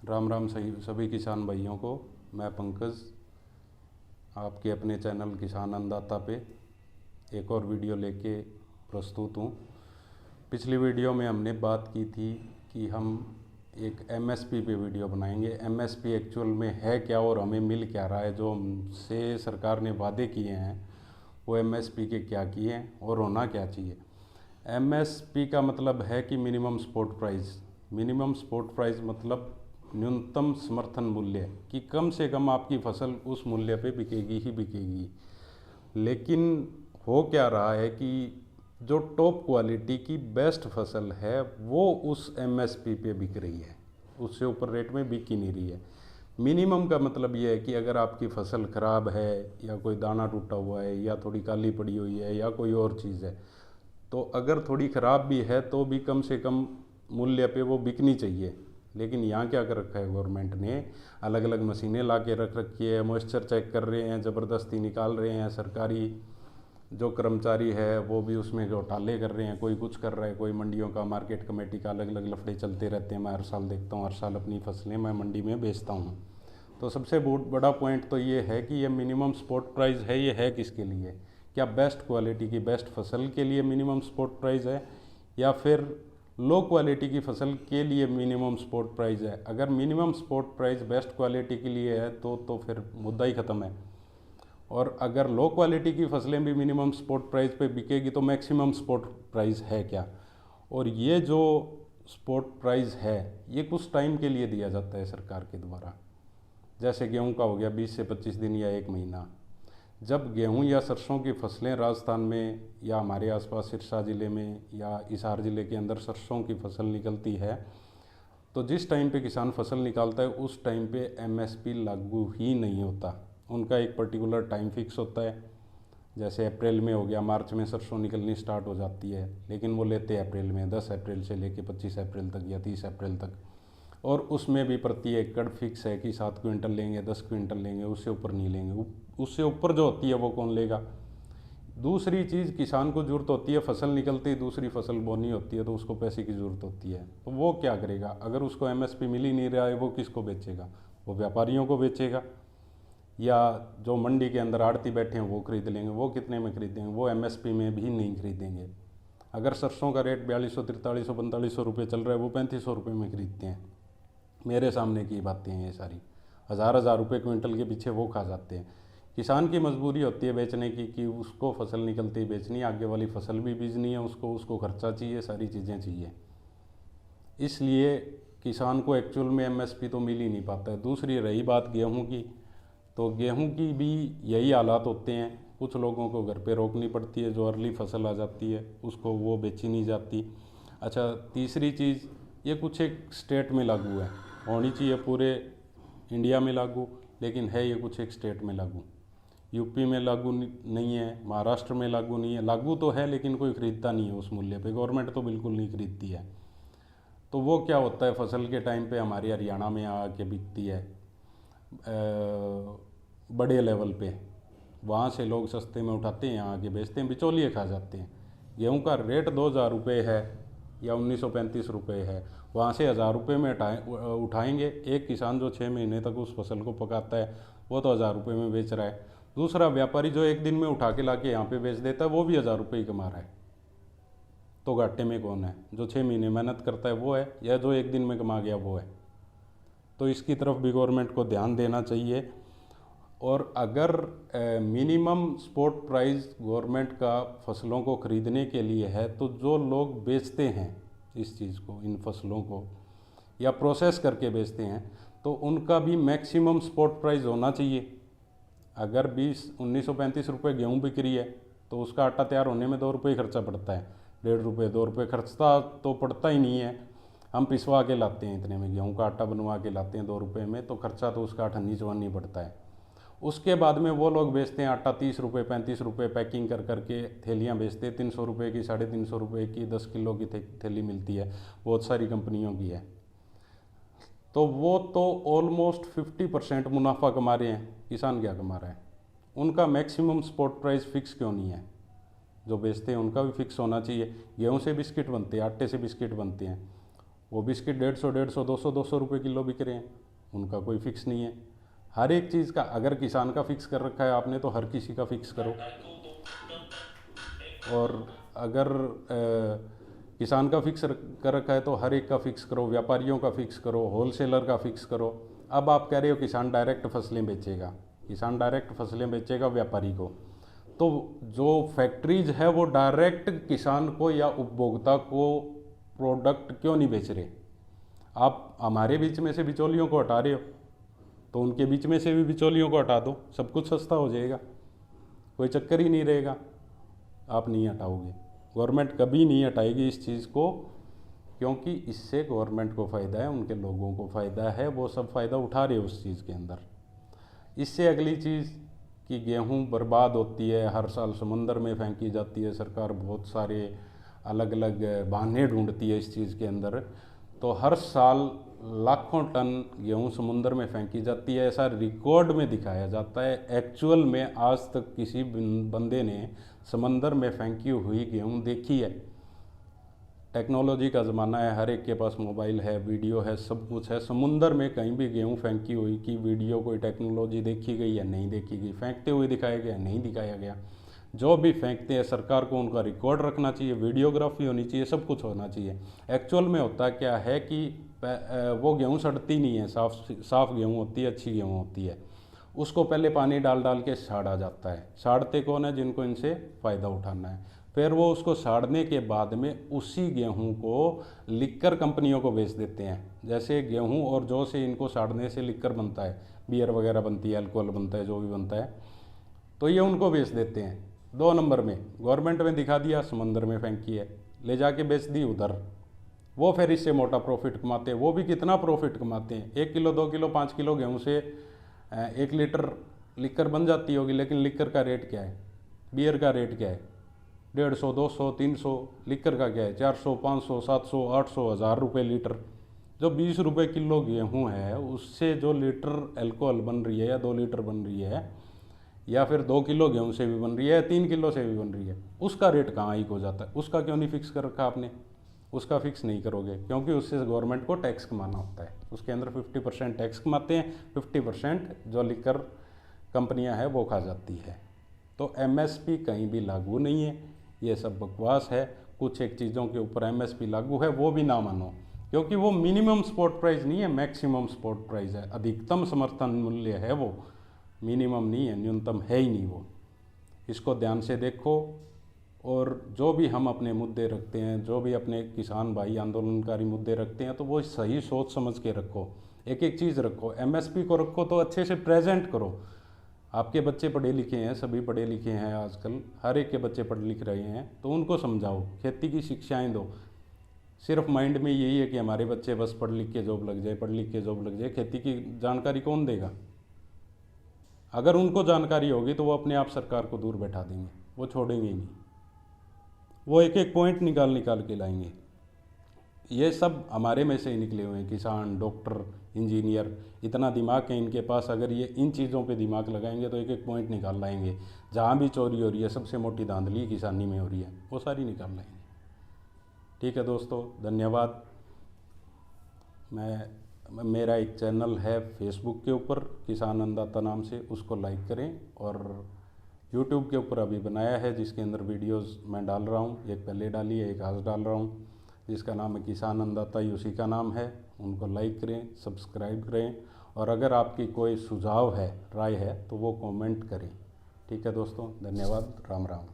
राम राम सभी किसान भाइयों को। मैं पंकज आपके अपने चैनल किसान अन्नदाता पे एक और वीडियो लेके प्रस्तुत हूँ। पिछली वीडियो में हमने बात की थी कि हम एक एमएसपी पे वीडियो बनाएंगे। एमएसपी एक्चुअल में है क्या और हमें मिल क्या रहा है, जो हमसे सरकार ने वादे किए हैं वो एमएसपी के क्या किए हैं और होना क्या चाहिए। एमएसपी का मतलब है कि minimum support price. Minimum support price मतलब न्यूनतम समर्थन मूल्य, कि कम से कम आपकी फसल उस मूल्य पे बिकेगी ही बिकेगी। लेकिन हो क्या रहा है कि जो टॉप क्वालिटी की बेस्ट फसल है वो उस एमएसपी पे बिक रही है, उससे ऊपर रेट में बिक ही नहीं रही है। मिनिमम का मतलब ये है कि अगर आपकी फसल ख़राब है या कोई दाना टूटा हुआ है या थोड़ी काली पड़ी हुई है या कोई और चीज़ है, तो अगर थोड़ी ख़राब भी है तो भी कम से कम मूल्य पे वो बिकनी चाहिए। लेकिन यहाँ क्या कर रखा है गवर्नमेंट ने, अलग अलग मशीनें ला के रख रखी है, मॉइस्चर चेक कर रहे हैं, ज़बरदस्ती निकाल रहे हैं। सरकारी जो कर्मचारी है वो भी उसमें घोटाले कर रहे हैं, कोई कुछ कर रहा है, कोई मंडियों का, मार्केट कमेटी का, अलग अलग लफड़े चलते रहते हैं। मैं हर साल देखता हूँ, हर साल अपनी फसलें मैं मंडी में बेचता हूँ। तो सबसे बड़ा पॉइंट तो ये है कि ये मिनिमम सपोर्ट प्राइस है, ये है किसके लिए? क्या बेस्ट क्वालिटी की बेस्ट फसल के लिए मिनिमम सपोर्ट प्राइस है या फिर लो क्वालिटी की फसल के लिए मिनिमम सपोर्ट प्राइस है? अगर minimum support price best quality के लिए है तो फिर मुद्दा ही ख़त्म है। और अगर लो क्वालिटी की फसलें भी मिनिमम सपोर्ट प्राइस पे बिकेगी तो मैक्सिमम सपोर्ट प्राइस है क्या? और ये जो सपोर्ट प्राइस है ये कुछ टाइम के लिए दिया जाता है सरकार के द्वारा। जैसे गेहूं का हो गया 20 से 25 दिन या 1 महीना। जब गेहूं या सरसों की फसलें राजस्थान में या हमारे आसपास सिरसा ज़िले में या हिसार ज़िले के अंदर सरसों की फसल निकलती है, तो जिस टाइम पे किसान फसल निकालता है उस टाइम पे एमएसपी लागू ही नहीं होता। उनका एक पर्टिकुलर टाइम फिक्स होता है। जैसे अप्रैल में हो गया, मार्च में सरसों निकलनी स्टार्ट हो जाती है, लेकिन वो लेते हैं अप्रैल में, 10 अप्रैल से लेके 25 अप्रैल तक या 30 अप्रैल तक। और उसमें भी प्रति एकड़ फिक्स है कि 7 क्विंटल लेंगे, 10 क्विंटल लेंगे, उससे ऊपर नहीं लेंगे। उससे ऊपर जो होती है वो कौन लेगा? दूसरी चीज़, किसान को ज़रूरत होती है, फसल निकलती है, दूसरी फसल बोनी होती है तो उसको पैसे की ज़रूरत होती है, तो वो क्या करेगा? अगर उसको एमएसपी मिल ही नहीं रहा है, वो किसको बेचेगा? वो व्यापारियों को बेचेगा, या जो मंडी के अंदर आड़ती बैठे हैं वो खरीद लेंगे। वो कितने में खरीदेंगे? वो एमएसपी में भी नहीं खरीदेंगे। अगर सरसों का रेट 4200, 4300, 4500 रुपये चल रहा है, वो 3500 रुपये में खरीदते हैं। मेरे सामने की बातें हैं ये सारी। हज़ार रुपये क्विंटल के पीछे वो खा जाते हैं। किसान की मजबूरी होती है बेचने की, कि उसको फसल निकलती ही बेचनी है, आगे वाली फसल भी बीजनी है, उसको खर्चा चाहिए, सारी चीज़ें चाहिए। इसलिए किसान को एक्चुअल में एमएसपी तो मिल ही नहीं पाता है। दूसरी रही बात गेहूं की, तो गेहूं की भी यही हालात होते हैं। कुछ लोगों को घर पे रोकनी पड़ती है, जो अर्ली फसल आ जाती है उसको वो बेची नहीं जाती। अच्छा, तीसरी चीज़, ये कुछ एक स्टेट में लागू है, होनी चाहिए पूरे इंडिया में लागू, लेकिन है ये कुछ एक स्टेट में लागू। यूपी में लागू नहीं है, महाराष्ट्र में लागू नहीं है। लागू तो है लेकिन कोई ख़रीदता नहीं है उस मूल्य पे, गवर्नमेंट तो बिल्कुल नहीं खरीदती है। तो वो क्या होता है, फसल के टाइम पे हमारी हरियाणा में आके बिकती है बड़े लेवल पे, वहाँ से लोग सस्ते में उठाते हैं, यहाँ आके बेचते हैं, बिचौलिए खा जाते हैं। गेहूँ का रेट 2000 रुपये है या 1935 रुपये है, वहाँ से 1000 रुपये में उठाएंगे। एक किसान जो 6 महीने तक उस फसल को पकाता है वो तो 1000 रुपये में बेच रहा है। दूसरा व्यापारी जो एक दिन में उठा के ला के यहाँ पर बेच देता है वो भी 1000 रुपये ही कमा रहा है। तो घाटे में कौन है? जो 6 महीने मेहनत करता है वो है, या जो एक दिन में कमा गया वो है? तो इसकी तरफ भी गवर्नमेंट को ध्यान देना चाहिए। और अगर मिनिमम सपोर्ट प्राइस गवर्नमेंट का फसलों को ख़रीदने के लिए है, तो जो लोग बेचते हैं इस चीज़ को, इन फसलों को, या प्रोसेस करके बेचते हैं, तो उनका भी मैक्सिमम सपोर्ट प्राइस होना चाहिए। अगर 1935 रुपये गेहूँ बिक रही है तो उसका आटा तैयार होने में 2 रुपये खर्चा पड़ता है, 1.5 रुपये 2 रुपये खर्चा तो पड़ता ही नहीं है। हम पिसवा के लाते हैं इतने में, गेहूँ का आटा बनवा के लाते हैं 2 रुपये में, तो खर्चा तो उसका अठन्नी चौन्नी पड़ता है। उसके बाद में वो लोग बेचते हैं आटा 30 रुपये 35 रुपये, पैकिंग कर करके थैलियाँ बेचते हैं 300 रुपये की, 350 रुपये की 10 किलो की थैली मिलती है, बहुत सारी कंपनियों की है। तो वो तो ऑलमोस्ट 50% मुनाफा कमा रहे हैं। किसान क्या कमा रहा है? उनका मैक्सिमम सपोर्ट प्राइस फिक्स क्यों नहीं है? जो बेचते हैं उनका भी फिक्स होना चाहिए। गेहूँ से बिस्किट बनते हैं, आटे से बिस्किट बनते हैं, वो बिस्किट 150, 200 रुपये किलो बिक रहे हैं, उनका कोई फिक्स नहीं है। हर एक चीज़ का अगर किसान का फिक्स कर रखा है आपने तो हर किसी का फिक्स करो। और अगर किसान का फिक्स कर रखा है तो हर एक का फिक्स करो, व्यापारियों का फिक्स करो, होलसेलर का फिक्स करो। अब आप कह रहे हो किसान डायरेक्ट फसलें बेचेगा, किसान डायरेक्ट फसलें बेचेगा व्यापारी को, तो जो फैक्ट्रीज है वो डायरेक्ट किसान को या उपभोक्ता को प्रोडक्ट क्यों नहीं बेच रहे? आप हमारे बीच में से बिचौलियों को हटा रहे हो, तो उनके बीच में से भी बिचौलियों को हटा दो, सब कुछ सस्ता हो जाएगा, कोई चक्कर ही नहीं रहेगा। आप नहीं हटाओगे, गवर्नमेंट कभी नहीं हटाएगी इस चीज़ को, क्योंकि इससे गवर्नमेंट को फ़ायदा है, उनके लोगों को फ़ायदा है, वो सब फ़ायदा उठा रहे उस चीज़ के अंदर। इससे अगली चीज़ कि गेहूं बर्बाद होती है, हर साल समुंदर में फेंकी जाती है, सरकार बहुत सारे अलग अलग बहाने ढूंढती है इस चीज़ के अंदर, तो हर साल लाखों टन गेहूं समुंदर में फेंकी जाती है, ऐसा रिकॉर्ड में दिखाया जाता है। एक्चुअल में आज तक किसी बंदे ने समंदर में फेंकी हुई गेहूं देखी है? टेक्नोलॉजी का ज़माना है, हर एक के पास मोबाइल है, वीडियो है, सब कुछ है। समुंदर में कहीं भी गेहूं फेंकी हुई की वीडियो कोई टेक्नोलॉजी देखी गई या नहीं देखी गई? फेंकते हुए दिखाया गया, नहीं दिखाया गया। जो भी फेंकते हैं सरकार को उनका रिकॉर्ड रखना चाहिए, वीडियोग्राफी होनी चाहिए, सब कुछ होना चाहिए। एक्चुअल में होता क्या है कि वो गेहूँ सड़ती नहीं है, साफ गेहूँ होती है, अच्छी गेहूँ होती है, उसको पहले पानी डाल डाल के साड़ा जाता है। साड़ते कौन है? जिनको इनसे फ़ायदा उठाना है। फिर वो उसको साड़ने के बाद में उसी गेहूं को लिक्कर कंपनियों को बेच देते हैं। जैसे गेहूं और जौ से इनको साड़ने से लिक्कर बनता है, बियर वगैरह बनती है, अल्कोहल बनता है, जो भी बनता है, तो ये उनको बेच देते हैं। 2 नंबर में गवर्नमेंट में दिखा दिया, समंदर में फेंकी है, ले जाके बेच दी उधर। वो फिर इससे मोटा प्रॉफिट कमाते हैं। वो भी कितना प्रॉफिट कमाते हैं? 1 किलो 2 किलो 5 किलो गेहूँ से 1 लीटर लिक्कर बन जाती होगी, लेकिन लिक्कर का रेट क्या है? बियर का रेट क्या है? 150, 200, 300। लिक्कर का क्या है? 400, 500, 700, 800, 1000 रुपये लीटर। जो 20 रुपये किलो गेहूँ है, उससे जो लीटर अल्कोहल बन रही है, या 2 लीटर बन रही है, या फिर 2 किलो गेहूँ से भी बन रही है, 3 किलो से भी बन रही है, उसका रेट कहाँ हाइक हो जाता है? उसका क्यों नहीं फिक्स कर रखा आपने? उसका फिक्स नहीं करोगे, क्योंकि उससे गवर्नमेंट को टैक्स कमाना होता है। उसके अंदर 50% टैक्स कमाते हैं, 50% जो लिकर कंपनियां हैं वो खा जाती है। तो एमएसपी कहीं भी लागू नहीं है, ये सब बकवास है। कुछ एक चीज़ों के ऊपर एमएसपी लागू है, वो भी ना मानो, क्योंकि वो मिनिमम सपोर्ट प्राइस नहीं है, मैक्सिमम सपोर्ट प्राइस है। अधिकतम समर्थन मूल्य है वो, मिनिमम नहीं है, न्यूनतम है ही नहीं वो। इसको ध्यान से देखो। और जो भी हम अपने मुद्दे रखते हैं, जो भी अपने किसान भाई आंदोलनकारी मुद्दे रखते हैं, तो वो सही सोच समझ के रखो। एक एक चीज़ रखो, एमएसपी को रखो तो अच्छे से प्रेजेंट करो। आपके बच्चे पढ़े लिखे हैं, सभी पढ़े लिखे हैं, आजकल हर एक के बच्चे पढ़ लिख रहे हैं, तो उनको समझाओ, खेती की शिक्षाएं दो। सिर्फ माइंड में यही है कि हमारे बच्चे बस पढ़ लिख के जॉब लग जाए, पढ़ लिख के जॉब लग जाए, खेती की जानकारी कौन देगा? अगर उनको जानकारी होगी तो वो अपने आप सरकार को दूर बैठा देंगे, वो छोड़ेंगे ही नहीं, वो एक एक पॉइंट निकाल निकाल के लाएंगे। ये सब हमारे में से ही निकले हुए हैं, किसान, डॉक्टर, इंजीनियर, इतना दिमाग है इनके पास। अगर ये इन चीज़ों पे दिमाग लगाएंगे तो एक एक पॉइंट निकाल लाएंगे। जहाँ भी चोरी हो रही है, सबसे मोटी धांधली किसानी में हो रही है, वो सारी निकाल लाएंगे। ठीक है दोस्तों, धन्यवाद। मेरा एक चैनल है फेसबुक के ऊपर, किसान अन्नदाता नाम से, उसको लाइक करें। और यूट्यूब के ऊपर अभी बनाया है, जिसके अंदर वीडियोस मैं डाल रहा हूँ, एक पहले डाली है, एक आज डाल रहा हूँ, जिसका नाम है किसान अन्नदाता, उसी का नाम है। उनको लाइक करें, सब्सक्राइब करें, और अगर आपकी कोई सुझाव है, राय है, तो वो कमेंट करें। ठीक है दोस्तों, धन्यवाद, राम राम।